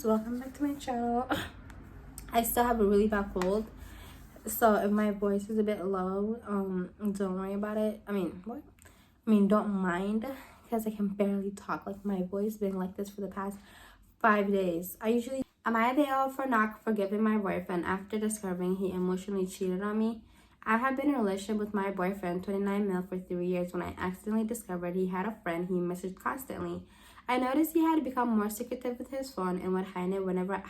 guys, welcome back to my channel. I still have a really bad cold, so if my voice is a bit low, don't worry about it. Don't mind, because I can barely talk. Like, my voice been like this for the past 5 days. Am I the L for not forgiving my boyfriend after discovering he emotionally cheated on me? I have been in a relationship with my boyfriend, 29 male, for 3 years when I accidentally discovered he had a friend he messaged constantly. I noticed he had become more secretive with his phone and would hide it whenever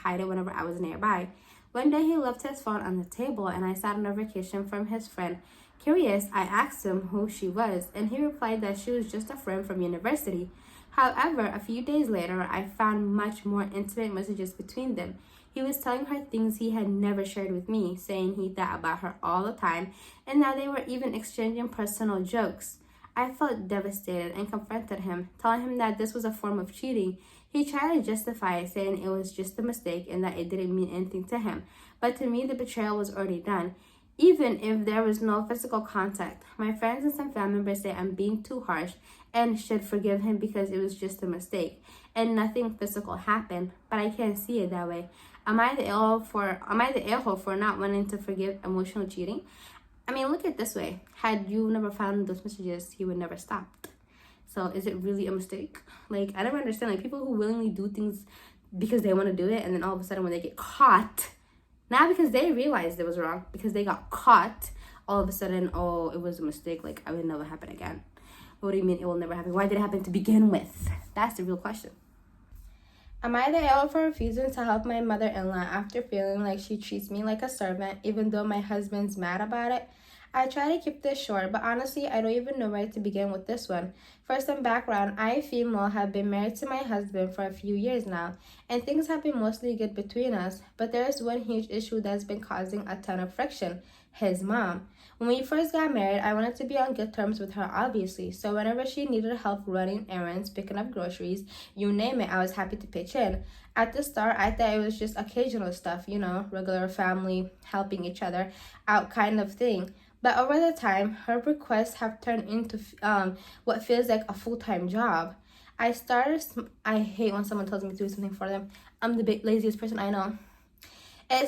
I was nearby. One day he left his phone on the table and I saw a notification from his friend. Curious, I asked him who she was, and he replied that she was just a friend from university. However, a few days later, I found much more intimate messages between them. He was telling her things he had never shared with me, saying he thought about her all the time, and that they were even exchanging personal jokes. I felt devastated and confronted him, telling him that this was a form of cheating. He tried to justify it, saying it was just a mistake and that it didn't mean anything to him. But to me, the betrayal was already done, even if there was no physical contact. My friends and some family members say I'm being too harsh and should forgive him because it was just a mistake and nothing physical happened, but I can't see it that way. Am I the a-hole for not wanting to forgive emotional cheating? Look at it this way. Had you never found those messages, he would never stop. So is it really a mistake? Like, I never understand. Like, people who willingly do things because they want to do it, and then all of a sudden when they get caught, not because they realized it was wrong, because they got caught, all of a sudden, oh, it was a mistake. Like, it would never happen again. What do you mean it will never happen? Why did it happen to begin with? That's the real question. Am I the a-hole for refusing to help my mother-in-law after feeling like she treats me like a servant, even though my husband's mad about it? I try to keep this short, but honestly, I don't even know where to begin with this one. For some background, I, female, have been married to my husband for a few years now, and things have been mostly good between us, but there is one huge issue that's been causing a ton of friction: his mom. When we first got married, I wanted to be on good terms with her, obviously, so whenever she needed help running errands, picking up groceries, you name it, I was happy to pitch in. At the start, I thought it was just occasional stuff, regular family, helping each other out kind of thing. But over the time, her requests have turned into what feels like a full-time job. I hate when someone tells me to do something for them. I'm the laziest person I know. It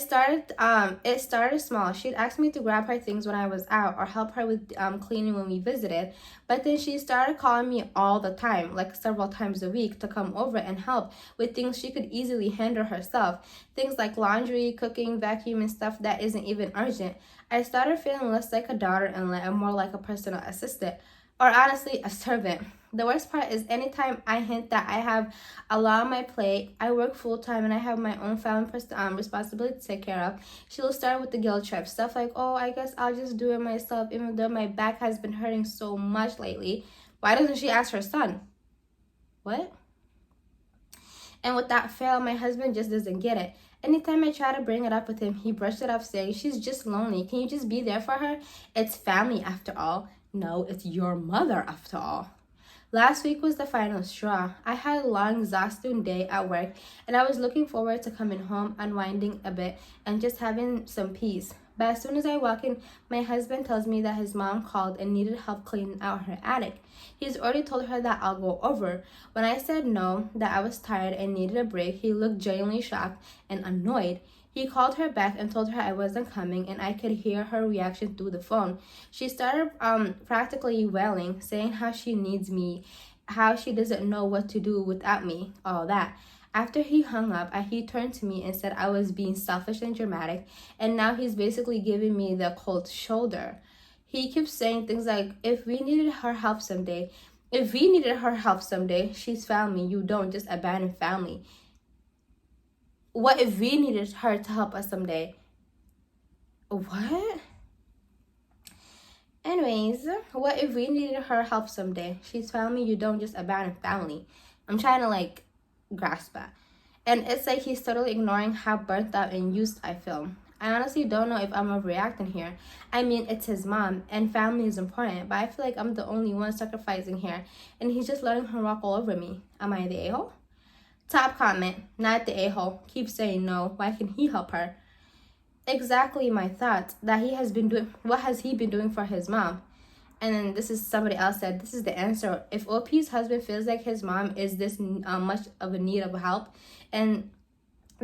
started small. She'd ask me to grab her things when I was out or help her with cleaning when we visited. But then she started calling me all the time, like several times a week, to come over and help with things she could easily handle herself. Things like laundry, cooking, vacuuming, stuff that isn't even urgent. I started feeling less like a daughter-in-law and more like a personal assistant, or honestly, a servant. The worst part is anytime I hint that I have a lot on my plate, I work full-time and I have my own family responsibility to take care of, she'll start with the guilt trip. Stuff like, oh, I guess I'll just do it myself, even though my back has been hurting so much lately. Why doesn't she ask her son? What? And with that fail, my husband just doesn't get it. Anytime I try to bring it up with him, he brushed it off, saying, she's just lonely. Can you just be there for her? It's family after all. No, it's your mother after all. Last week was the final straw. I had a long, exhausting day at work, and I was looking forward to coming home, unwinding a bit, and just having some peace. But as soon as I walk in, my husband tells me that his mom called and needed help cleaning out her attic. He's already told her that I'll go over. When I said no, that I was tired and needed a break, he looked genuinely shocked and annoyed. He called her back and told her I wasn't coming, and I could hear her reaction through the phone. She started practically wailing, saying how she needs me, how she doesn't know what to do without me, all that. After he hung up, he turned to me and said I was being selfish and dramatic, and now he's basically giving me the cold shoulder. He keeps saying things like, if we needed her help someday, she's family. You don't just abandon family. What if we needed her to help us someday? What? Anyways, what if we needed her help someday? She's family. You don't just abandon family. I'm trying to grasp that. And it's like he's totally ignoring how burnt out and used I feel. I honestly don't know if I'm overreacting here. It's his mom and family is important, but I feel like I'm the only one sacrificing here, and he's just letting her walk all over me. Am I the a-hole? Top comment, not the a-hole. Keep saying no. Why can he help her? Exactly my thoughts. What has he been doing for his mom? And then this is somebody else said, this is the answer. If OP's husband feels like his mom is this much of a need of help, and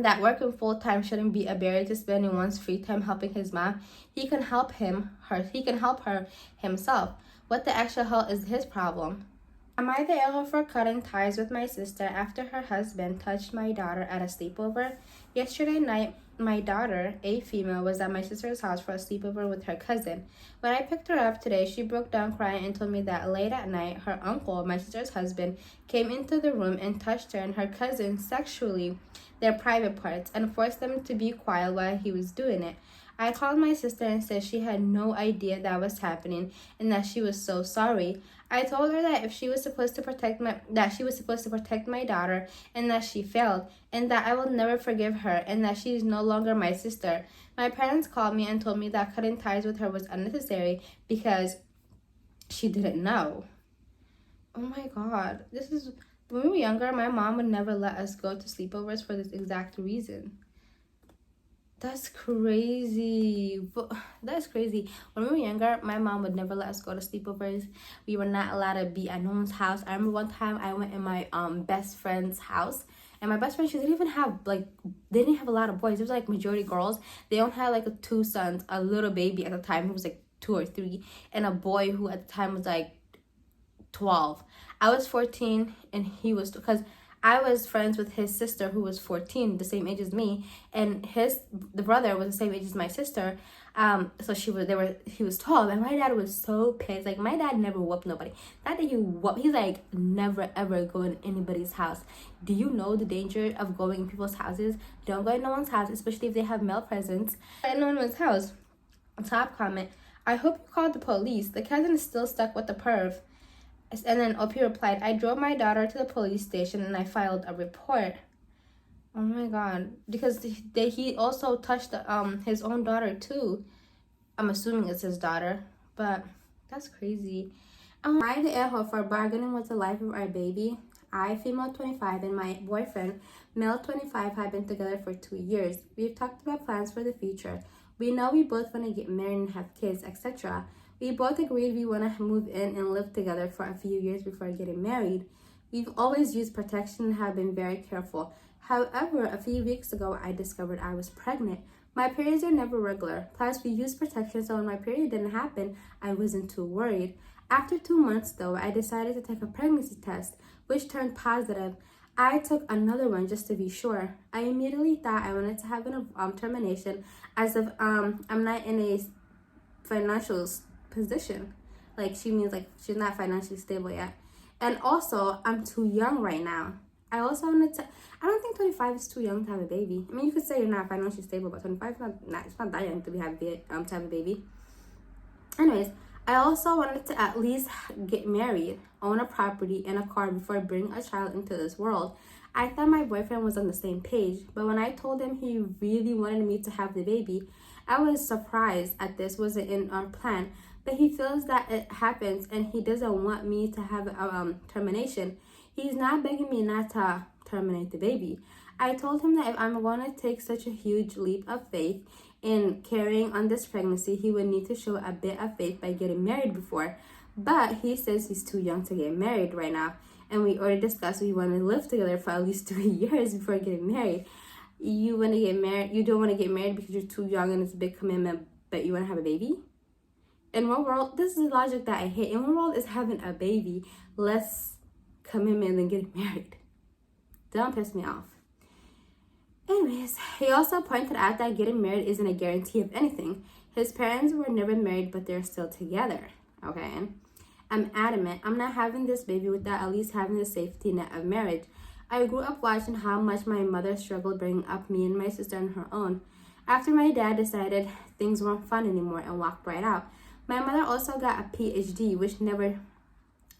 that working full-time shouldn't be a barrier to spending one's free time helping his mom. He can help he can help her himself. What the extra hell is his problem? Am I the a-hole for cutting ties with my sister after her husband touched my daughter at a sleepover? Yesterday night, my daughter, a female, was at my sister's house for a sleepover with her cousin. When I picked her up today, she broke down crying and told me that late at night, her uncle, my sister's husband, came into the room and touched her and her cousin sexually, their private parts, and forced them to be quiet while he was doing it. I called my sister and said she had no idea that was happening and that she was so sorry. I told her that she was supposed to protect my daughter and that she failed and that I will never forgive her and that she is no longer my sister. My parents called me and told me that cutting ties with her was unnecessary because she didn't know. Oh my God. When we were younger, my mom would never let us go to sleepovers for this exact reason. That's crazy. That's crazy. When we were younger, my mom would never let us go to sleepovers. We were not allowed to be at no one's house. I remember one time I went in my best friend's house, and my best friend, they didn't have a lot of boys. It was like majority girls. They only had like 2 sons, a little baby at the time who was like 2 or 3, and a boy who at the time was like 12. I was 14 and he was, because I was friends with his sister who was 14, the same age as me, and the brother was the same age as my sister. So he was 12, and my dad was so pissed. Like, my dad never whooped nobody. That day he's like, never ever go in anybody's house. Do you know the danger of going in people's houses? Don't go in no one's house, especially if they have male presence. In no one's house. Top comment: I hope you called the police. The cousin is still stuck with the perv. And then OP replied, I drove my daughter to the police station and I filed a report. Oh my God. Because he also touched his own daughter too. I'm assuming it's his daughter. But that's crazy. Am I the a-hole for bargaining with the life of our baby? I, female 25, and my boyfriend, male 25, have been together for 2 years. We've talked about plans for the future. We know we both want to get married and have kids, etc. We both agreed we want to move in and live together for a few years before getting married. We've always used protection and have been very careful. However, a few weeks ago, I discovered I was pregnant. My periods are never regular. Plus, we used protection, so when my period didn't happen, I wasn't too worried. After 2 months, though, I decided to take a pregnancy test, which turned positive. I took another one just to be sure. I immediately thought I wanted to have an termination, as if I'm not in a financial position. Like, she means like she's not financially stable yet. And also, I'm too young right now. I don't think 25 is too young to have a baby. I mean, you could say you're not financially stable, but 25 is not that young to have a baby. Anyways, I also wanted to at least get married, own a property and a car before bringing a child into this world. I thought my boyfriend was on the same page, but when I told him he really wanted me to have the baby, I was surprised at this wasn't in our plan. But he feels that it happens and he doesn't want me to have a termination. He's not begging me not to terminate the baby. I told him that if I'm going to take such a huge leap of faith in carrying on this pregnancy, he would need to show a bit of faith by getting married before. But he says he's too young to get married right now. And we already discussed we want to live together for at least 3 years before getting married. You want to get married? You don't want to get married because you're too young and it's a big commitment, but you want to have a baby? In one world, this is the logic that I hate. In one world is having a baby less commitment than getting married. Don't piss me off. Anyways, he also pointed out that getting married isn't a guarantee of anything. His parents were never married, but they're still together. Okay? I'm adamant I'm not having this baby without at least having the safety net of marriage. I grew up watching how much my mother struggled bringing up me and my sister on her own. After my dad decided things weren't fun anymore and walked right out, my mother also got a PhD, which never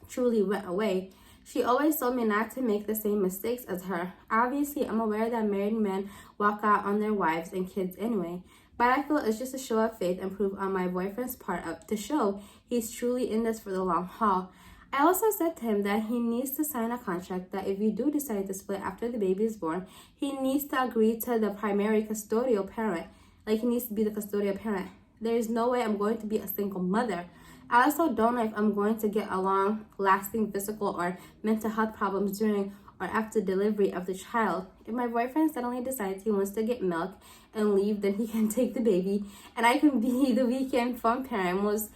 truly went away. She always told me not to make the same mistakes as her. Obviously, I'm aware that married men walk out on their wives and kids anyway, but I feel it's just a show of faith and proof on my boyfriend's part to show he's truly in this for the long haul. I also said to him that he needs to sign a contract that if we do decide to split after the baby is born, he needs to agree to the primary custodial parent. Like, he needs to be the custodial parent. There is no way I'm going to be a single mother. I also don't know if I'm going to get along lasting physical or mental health problems during or after delivery of the child. If my boyfriend suddenly decides he wants to get milk and leave, then he can take the baby, and I can be the weekend fun parent. Most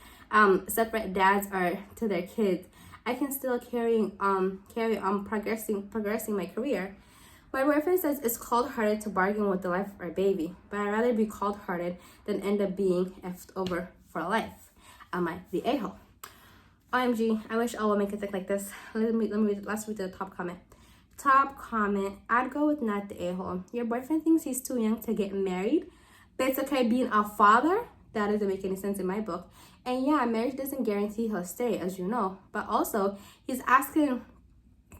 separate dads are to their kids. I can still carry on progressing my career. My boyfriend says it's cold-hearted to bargain with the life of our baby, but I'd rather be cold-hearted than end up being effed over for life. Am I the a-hole? OMG, I wish all women could think like this. Let's read the top comment. Top comment, I'd go with not the a-hole. Your boyfriend thinks he's too young to get married, but it's okay being a father? That doesn't make any sense in my book. And yeah, marriage doesn't guarantee he'll stay, as you know. But also, he's asking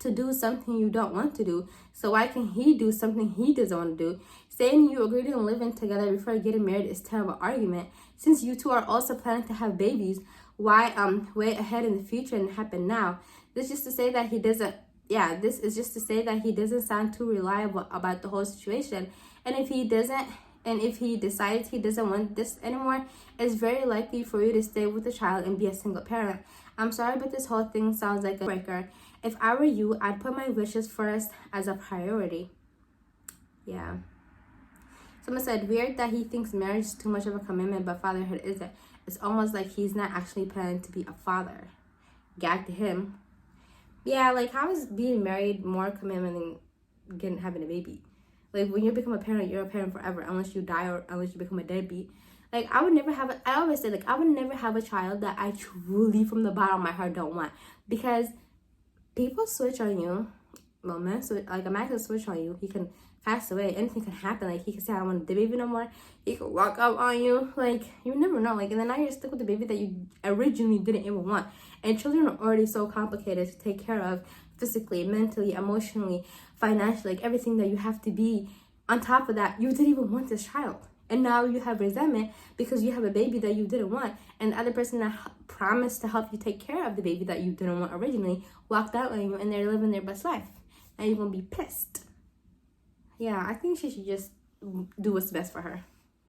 to do something you don't want to do. So why can he do something he doesn't want to do? Saying you agreed on living together before getting married is a terrible argument. Since you two are also planning to have babies, why wait ahead in the future and happen now? This is just to say that he doesn't sound too reliable about the whole situation. And if he decides he doesn't want this anymore, it's very likely for you to stay with the child and be a single parent. I'm sorry, but this whole thing sounds like a breaker. If I were you, I'd put my wishes first as a priority. Yeah. Someone said, weird that he thinks marriage is too much of a commitment, but fatherhood isn't. It's almost like he's not actually planning to be a father. Gag to him. Yeah, like, how is being married more commitment than having a baby? Like, when you become a parent, you're a parent forever, unless you die or unless you become a deadbeat. Like, I always say, like, I would never have a child that I truly, from the bottom of my heart, don't want. Because people switch on you. Well, men switch, like, a man can switch on you. He can pass away. Anything can happen. Like, he can say, I don't want the baby no more. He could walk up on you. Like, you never know. Like, and then now you're stuck with the baby that you originally didn't even want. And children are already so complicated to take care of physically, mentally, emotionally, financially, like, everything that you have to be. On top of that, you didn't even want this child. And now you have resentment because you have a baby that you didn't want. And the other person that promised to help you take care of the baby that you didn't want originally walked out on you, and they're living their best life. Now you're going to be pissed. Yeah, I think she should just do what's best for her.